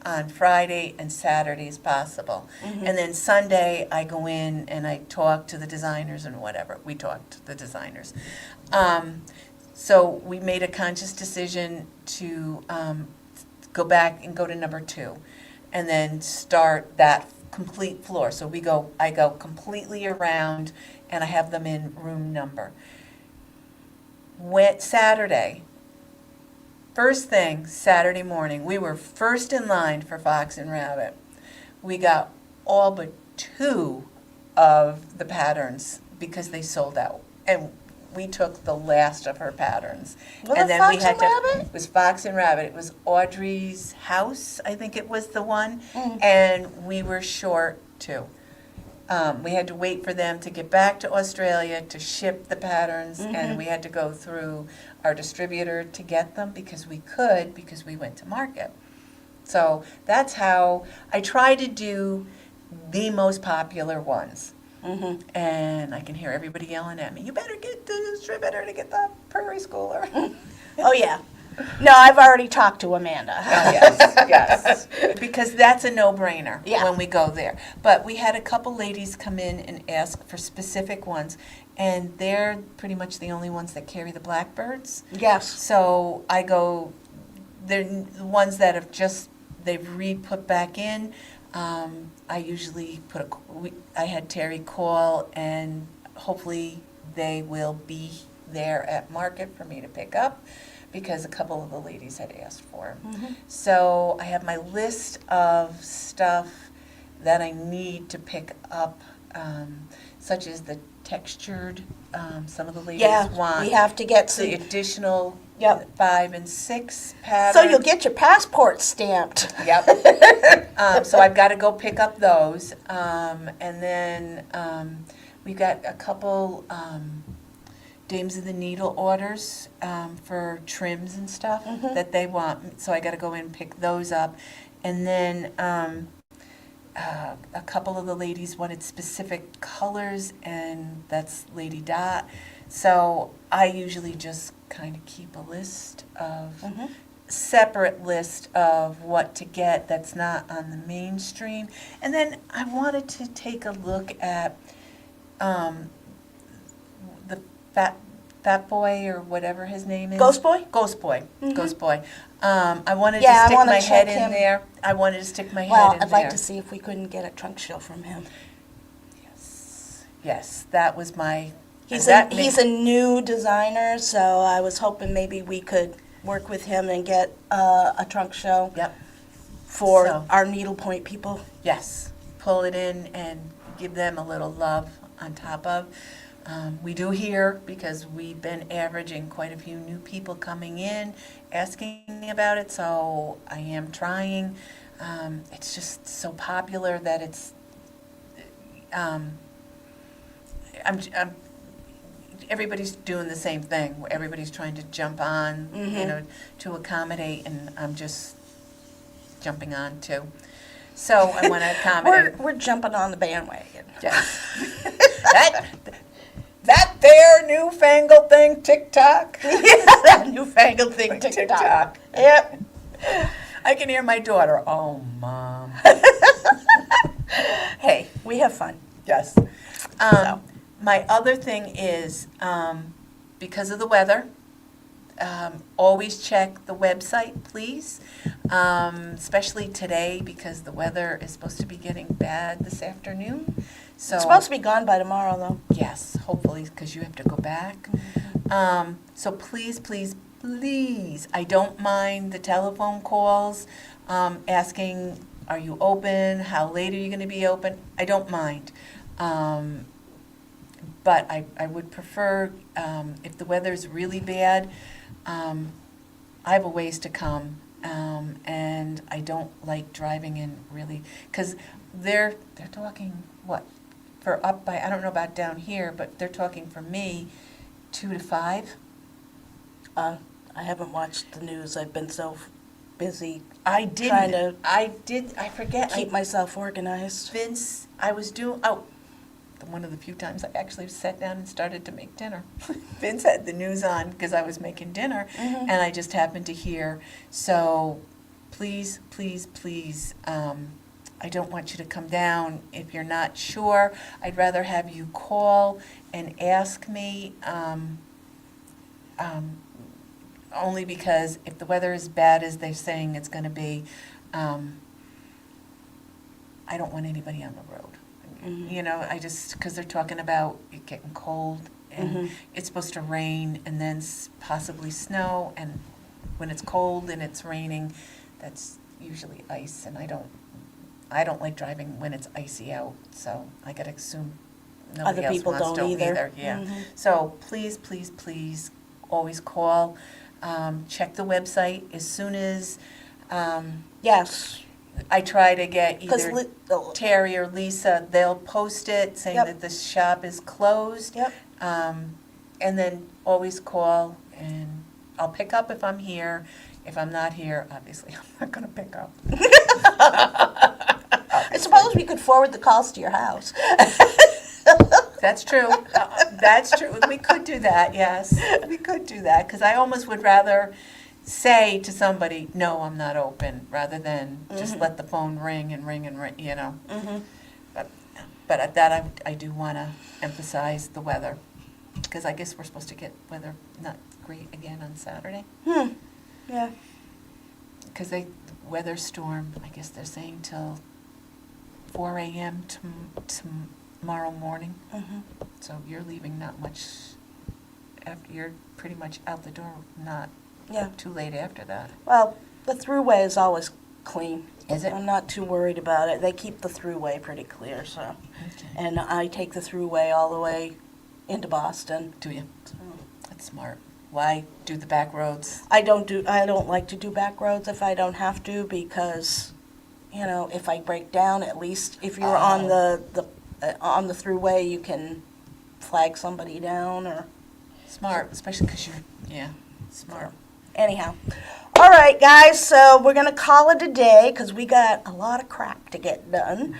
on Friday and Saturday as possible. And then Sunday, I go in and I talk to the designers and whatever. We talk to the designers. So we made a conscious decision to go back and go to number two, and then start that complete floor. So I go completely around, and I have them in room number. Went Saturday, first thing, Saturday morning, we were first in line for Fox and Rabbit. We got all but two of the patterns because they sold out. And we took the last of her patterns. Was And it then we Fox had and to, Rabbit? it was Fox and Rabbit. It was Audrey's house, I think it was the one. Mm. And we were short two. We had to wait for them to get back to Australia to ship the patterns, and we had to go through our distributor to get them because we could, because we went to market. So that's how I try to do the most popular ones. And I can hear everybody yelling at me, you better get the distributor to get the Prairie Schooler. Oh, yeah. No, I've already talked to Amanda. Oh, yes, yes, because that's a no-brainer Yeah. when we go there. But we had a couple ladies come in and ask for specific ones, and they're pretty much the only ones that carry the blackbirds. Yes. So I go, they're the ones that have just, they've re-put back in. I usually I had Terry call, and hopefully they will be there at market for me to pick up, because a couple of the ladies had asked for them. So I have my list of stuff that I need to pick up, such as the textured, some of the ladies Yeah, want. we have to get The some, additional Yep. 5 and 6 patterns. so you'll get your passport stamped. Yep. So I've got to go pick up those. And then we've got a couple Dames of the Needle orders for trims and stuff that they want. So I got to go in and pick those up. And then a couple of the ladies wanted specific colors, and that's Lady Dot. So I usually just kind of keep a list of, separate list of what to get that's not on the mainstream. And then I wanted to take a look at the Fat Boy, or whatever his name is. Ghost Boy? Ghost Boy. Ghost Boy. I wanted Yeah, I to stick wanna my head check in him. there. I wanted to stick my head Well, in I'd like there. to see if we couldn't get a trunk show from him. Yes, that was my. He's that he's a new designer, so I was hoping maybe we could work with him and get a trunk show Yep. for So- our needlepoint people. Yes, pull it in and give them a little love on top of. We do here, because we've been averaging quite a few new people coming in, asking about it, so I am trying. It's just so popular that it's, everybody's doing the same thing. Everybody's trying to jump on, to accommodate, and I'm just jumping on too. So I want to accommodate. We're jumping on the bandwagon. Yes. that there newfangled thing, TikTok. That newfangled thing, TikTok. Yep. I can hear my daughter. Oh, Mom. Hey, we have fun. Yes. My other thing is, because of the weather, always check the website, please, especially today, because the weather is supposed to be getting bad this afternoon. So It's supposed to be gone by tomorrow, though. yes, hopefully, because you have to go back. So please, please, please, I don't mind the telephone calls, asking, are you open? How late are you going to be open? I don't mind. But I would prefer, if the weather's really bad, I have a ways to come, and I don't like driving in really, because they're talking, what, for up by, I don't know about down here, but they're talking for me, 2 to 5. I haven't watched the news. I've been so busy I trying to I forget. keep myself organized. Vince, one of the few times I actually sat down and started to make dinner. Vince had the news on because I was making dinner, Mhm. and I just happened to hear. So please, please, please, I don't want you to come down if you're not sure. I'd rather have you call and ask me, only because if the weather is bad as they're saying it's going to be, I don't want anybody on the road. Mhm. You know, because they're talking about it getting cold, and Mhm. it's supposed to rain and then possibly snow, and when it's cold and it's raining, that's usually ice, and I don't like driving when it's icy out, so I gotta assume nobody Other else people wants don't to either. yeah. Mhm. So please, please, please, always call, check the website as soon as, Yes, I try to get because either Terry or Lisa, they'll post it saying Yep. that the shop is closed. Yep. And then always call, and I'll pick up if I'm here. If I'm not here, obviously, I'm not gonna pick up. I suppose we could forward the calls to your house. That's true. That's true. We could do that, yes. We could do that, because I almost would rather say to somebody, no, I'm not open, rather than just Mhm. let the phone ring and ring and ring, you know. Mhm. But at that, I do want to emphasize the weather, because I guess we're supposed to get weather not great again on Saturday. Yeah. Because weather storm, I guess they're saying till 4 a.m. Tomorrow morning. Mhm. So you're leaving not much, you're pretty much out the door, not Yeah. too late after that. Well, the throughway is always clean. Is it? I'm not too worried about it. They keep the throughway pretty clear, so. Okay. And I take the throughway all the way into Boston. Do you? So. That's smart. Why do the back roads? I don't like to do back roads if I don't have to, because, you know, if I break down, at least if you're on on the throughway, you can flag somebody down or. Smart, especially because yeah, smart. Anyhow. All right, guys, so we're going to call it a day because we got a lot of crap to get done.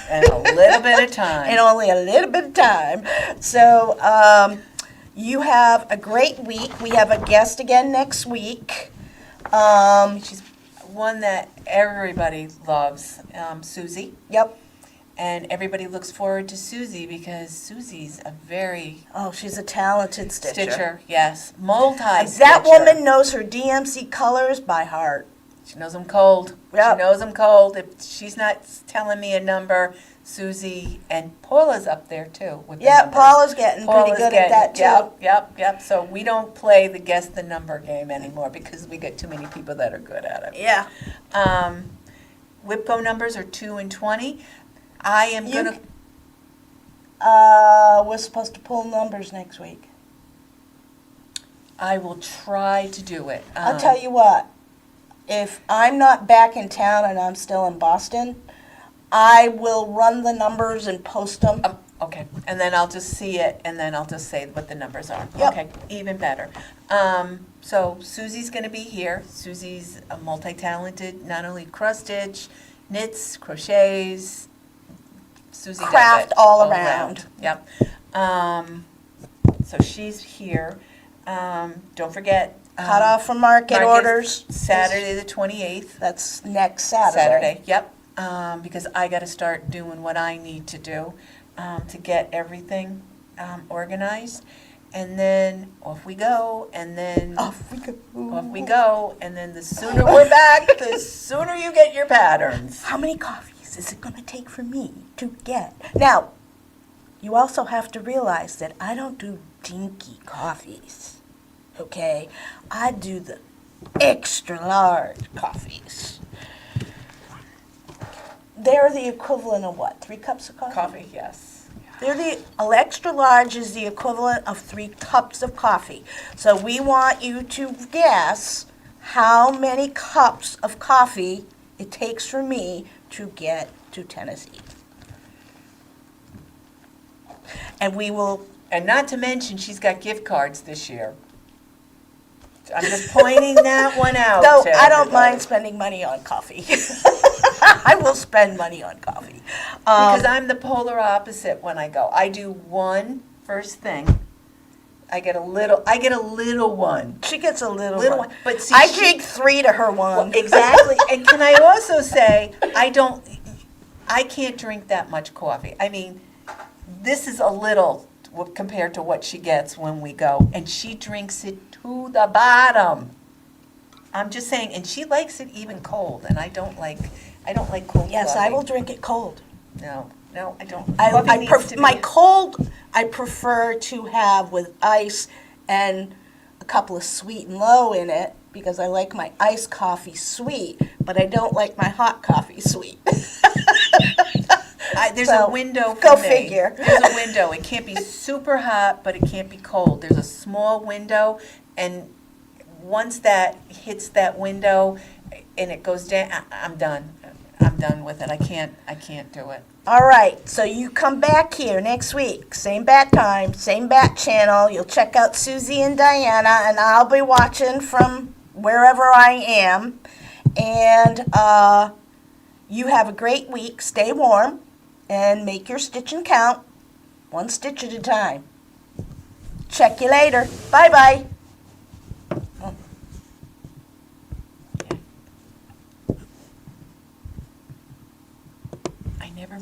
And a little bit of time. And only a little bit of time. So you have a great week. We have a guest again next week. She's one that everybody loves, Susie. Yep. And everybody looks forward to Susie because Susie's a very Oh, she's a talented stitcher. yes, multi-stitcher. That woman knows her DMC colors by heart. She knows them cold. Yep. She knows them cold. If she's not telling me a number, Susie, and Paula's up there too. With the Yeah, numbers. Paula's getting pretty good at that too. Yep. So we don't play the guess the number game anymore because we get too many people that are good at it. Yeah. WIPCO numbers are 2 and 20. I am You gonna. We're supposed to pull numbers next week. I will try to do it. I'll tell you what. If I'm not back in town and I'm still in Boston, I will run the numbers and post them. Okay, and then I'll just see it, and then I'll just say what the numbers are. Yep. Okay, even better. So Susie's going to be here. Susie's a multi-talented, not only cross stitch, knits, crochets. Susie does Craft it all around. Yep. So she's here. Don't forget. Cut off for market orders. Saturday the 28th. That's next Saturday. Yep. Because I got to start doing what I need to do to get everything organized. And then off we go, and then Off we go. and then the sooner we're back, the sooner you get your patterns. How many coffees is it going to take for me to get? Now, you also have to realize that I don't do dinky coffees, okay? I do the extra large coffees. They're the equivalent of what, 3 cups of coffee? Coffee, yes. They're the extra large is the equivalent of 3 cups of coffee. So we want you to guess how many cups of coffee it takes for me to get to Tennessee. And we will, And not to mention, she's got gift cards this year. I'm just pointing that one out. though to I don't everybody. mind spending money on coffee. I will spend money on coffee. Because I'm the polar opposite when I go. I do one first thing. I get a little one. She gets a little one. one. But see, I drink 3 to her one. Well, exactly. And can I also say, I can't drink that much coffee. I mean, this is a little compared to what she gets when we go. And she drinks it to the bottom. I'm just saying, and she likes it even cold, and I don't like cold Yes, coffee. I will drink it cold. No, I don't. Coffee needs to My be- cold, I prefer to have with ice and a couple of sweet and low in it because I like my iced coffee sweet, but I don't like my hot coffee sweet. There's So, a window for go me. figure. There's a window. It can't be super hot, but it can't be cold. There's a small window, and once that hits that window and it goes down, I'm done. I'm done with it. I can't do it. All right, so you come back here next week, same bat time, same bat channel. You'll check out Susie and Diana, and I'll be watching from wherever I am. And you have a great week. Stay warm and make your stitching count, one stitch at a time. Check you later. Bye-bye. I never